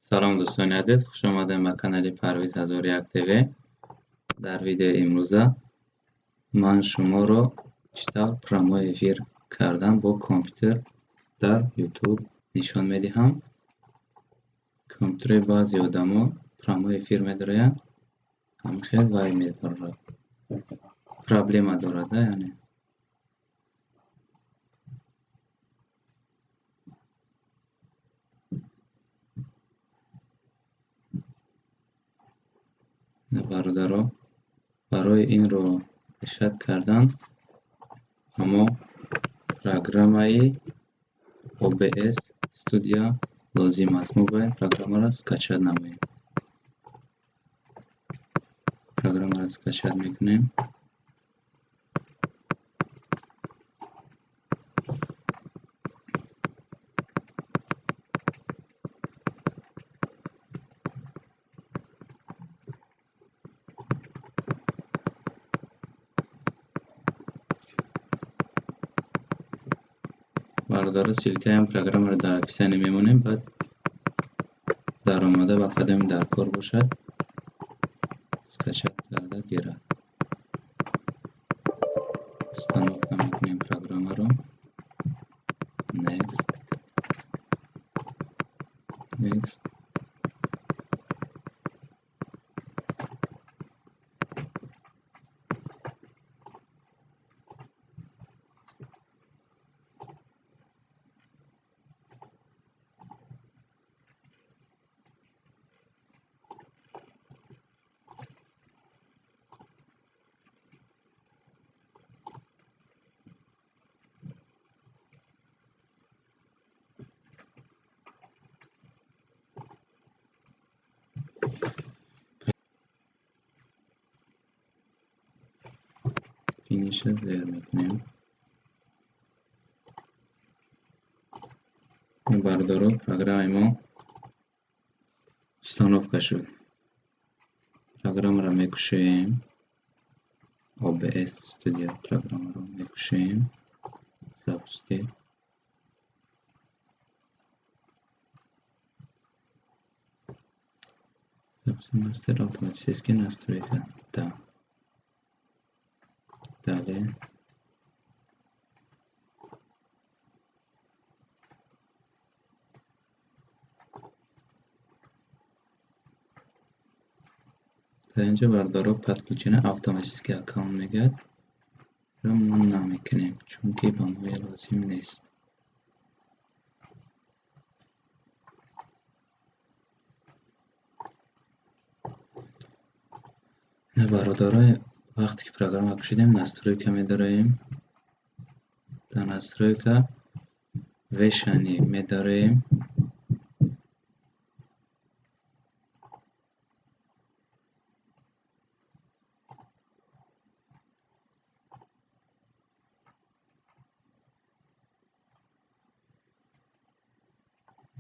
سلام دوستان عزیز، خوش آمدید به کانال پرویز 1001 تیوی. در ویدیو امروزه من شما رو چطور پرومو افیر کردن با کامپیوتر در یوتیوب نشان میدهم. کامپیوتر بعضی آدما پرومو افیر می‌دارن، هم خیلی وای می‌بره، پرابلم داره، یعنی برادرها برای این رو اشاره کردن اما پروگرامای OBS استودیو لازم است. ما باید پروگرام را اسکچ نماییم. پروگرام را اسکچ میکنیم. برادر سیلکه هم پروگرام را در پیسانی میمونیم، بعد در آماده و قدم در کار باشد اسکچ کرده گیرد. استانوف میکنیم پروگرام را. نیکست نیکست. فینیش زیر میکنیم. برادر پروگرام ما استانوف شد. پروگرام را میکشیم. OBS استودیو پروگرام را میکشیم. запусти. Мастер автоматически настройка. Да. Далее. در اینجا بردارو подключение автоматически аккаунт میگه رو ما نمیکنیم چون که با ما لازم نیست. نه برادرای وقتی که پروگرام کشیدیم настройка می‌داریم. در настройка вешание می‌داریم.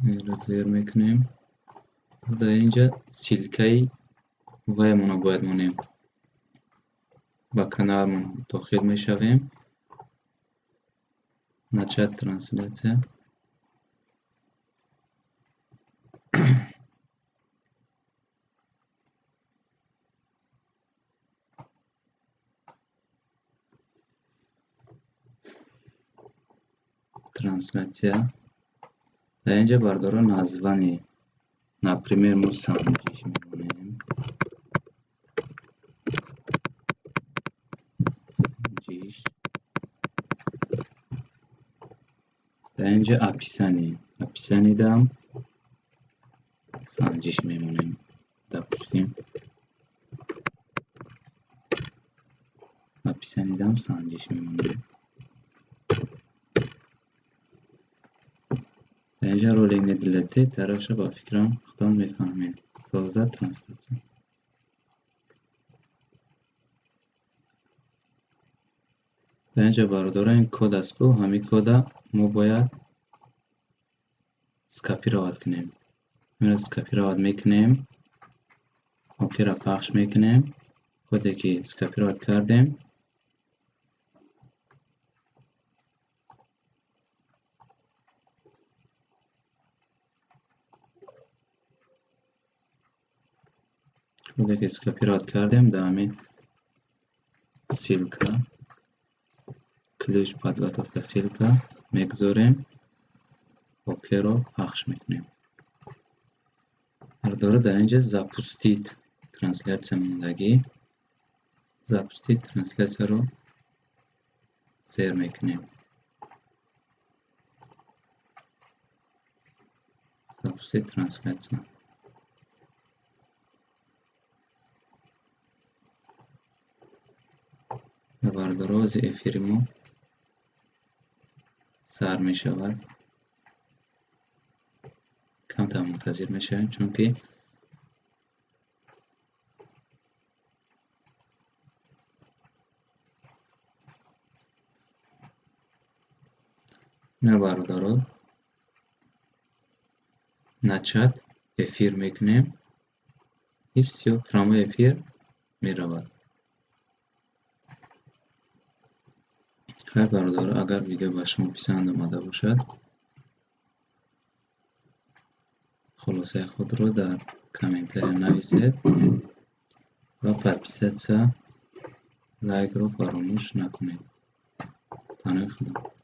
این رو زیر میکنیم. در اینجا سیلکه وایمون باید مونیم. با کانالمون داخل میشویم. начать трансляция. Трансляция. در اینجا بردارو название. Например, мы сандвич میمونیم. ساندویچ. در اینجا описание. описание دام ساندویچ میمونیم. допустим. описание دام ساندویچ میمونیم. در اینجا رولینگ ندلته طرفش با فکرم خودم میفهمین. سازد ترانسلیشن. در اینجا برادر این کد است و همین کد ما باید اسکاپی راوت کنیم. این اسکاپی راوت میکنیم. اوکی را پخش میکنیم. کدی که اسکاپی راوت کردیم شده که اسکاپی راد کردیم در همین سیلکا کلیش подготовка سیلکا میگذاریم اوکی رو پخش میکنیم. داره در اینجا запустить трансляция موندگی запустить трансляция رو سیر میکنیم. запустить трансляция برداراز افیر ما سر می شود. کمتر منتظر می شویم چون که نه بردارو начать ефир میکنیم и все прямой ефир می رود. خیر برادر، اگر ویدیو به شما پسند آمده باشد خلاصه خود رو در کامنتری نویسید و подписаться لایک رو فراموش نکنید. پناه خدا.